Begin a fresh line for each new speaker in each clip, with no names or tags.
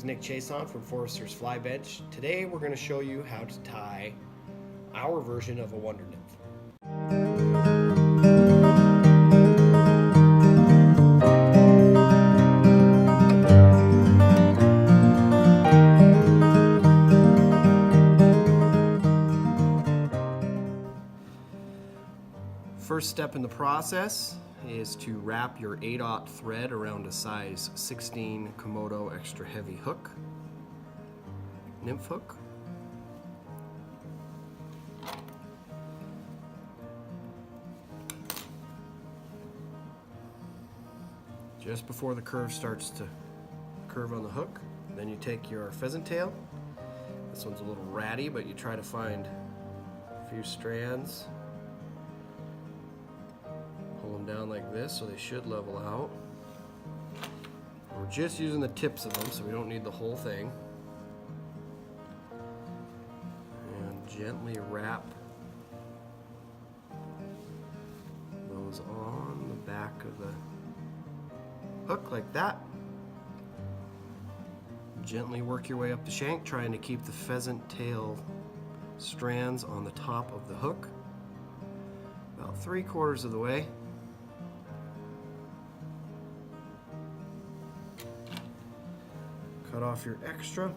Nick Chiasson from Forester's Fly Bench. Today we're going to show you how to tie our version of a Wonder Nymph. First step in the process is to wrap your 8/0 thread around a size 16 Komodo extra heavy hook, nymph hook. Just before the curve starts to curve on the hook, then you take your pheasant tail. This one's a little ratty, but you try to find a few strands. Pull them down like this so they should level out. We're just using the tips of them, so we don't need the whole thing. And gently wrap those on the back of the hook like that. Gently work your way up the shank, trying to keep the pheasant tail strands on the top of the hook. About 3/4 of the way. Cut off your extra.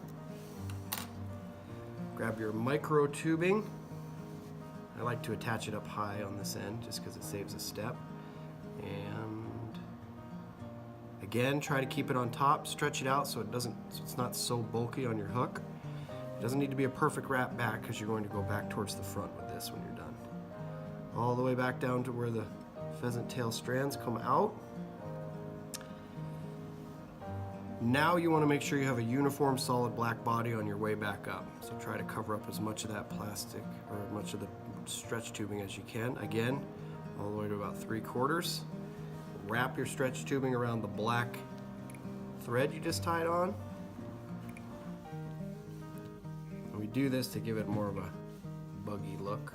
Grab your micro tubing. I like to attach it up high on this end just because it saves a step. And again, try to keep it on top, stretch it out so it's not so bulky on your hook. It doesn't need to be a perfect wrap back because you're going to go back towards the front with this when you're done. All the way back down to where the pheasant tail strands come out. Now you want to make sure you have a uniform solid black body on your way back up. So try to cover up as much of that plastic or much of the stretch tubing as you can. Again, all the way to about 3/4. Wrap your stretch tubing around the black thread you just tied on. And we do this to give it more of a buggy look.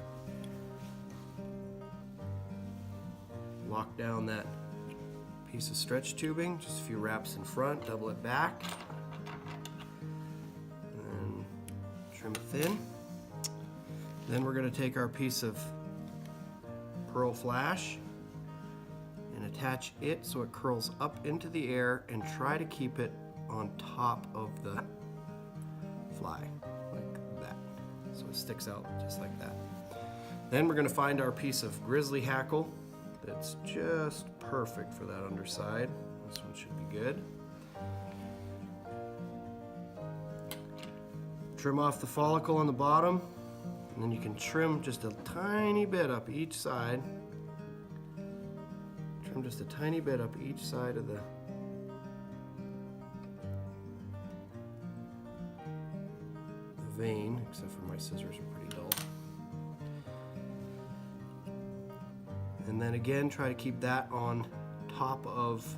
Lock down that piece of stretch tubing, just a few wraps in front, double it back, and trim it thin. Then we're going to take our piece of pearl flash and attach it so it curls up into the air and try to keep it on top of the fly, like that. So it sticks out just like that. Then we're going to find our piece of grizzly hackle that's just perfect for that underside. This one should be good. Trim off the follicle on the bottom, and then you can trim just a tiny bit up each side. Trim just a tiny bit up each side of the vein, except for my scissors are pretty dull. And then again, try to keep that on top of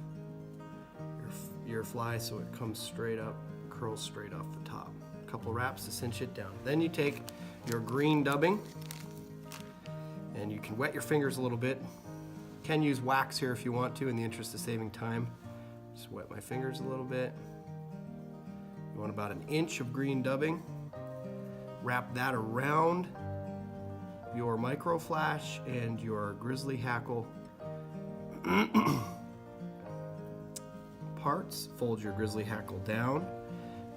your fly so it comes straight up, curls straight off the top. A couple wraps to cinch it down. Then you take your green dubbing and you can wet your fingers a little bit. You can use wax here if you want to in the interest of saving time. Just wet my fingers a little bit. You want about 1 inch of green dubbing. Wrap that around your micro flash and your grizzly hackle parts. Fold your grizzly hackle down.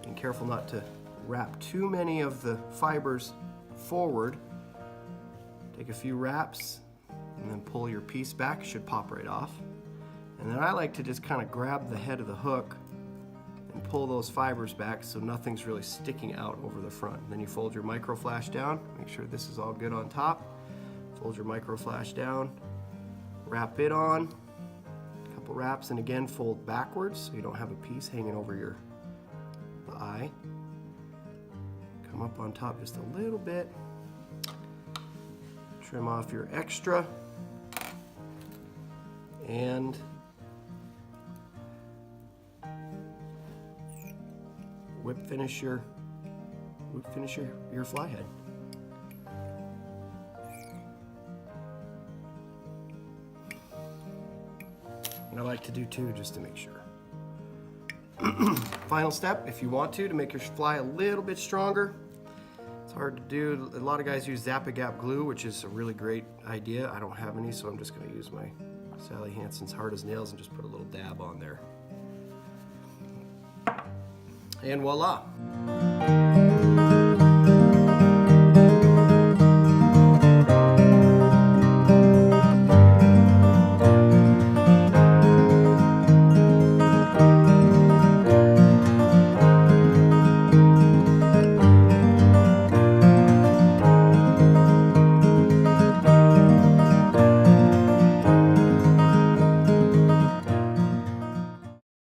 Being careful not to wrap too many of the fibers forward. Take a few wraps and then pull your piece back. It should pop right off. And then I like to just kind of grab the head of the hook and pull those fibers back so nothing's really sticking out over the front. And then you fold your micro flash down, make sure this is all good on top. Fold your micro flash down, wrap it on, a couple wraps, and again fold backwards so you don't have a piece hanging over the eye. Come up on top just a little bit. Trim off your extra and whip finish your fly head. And I like to do two just to make sure. Final step, if you want to make your fly a little bit stronger. It's hard to do. A lot of guys use Zap-A-Gap glue, which is a really great idea. I don't have any, so I'm just going to use my Sally Hansen's Hard as Nails and just put a little dab on there. And voila!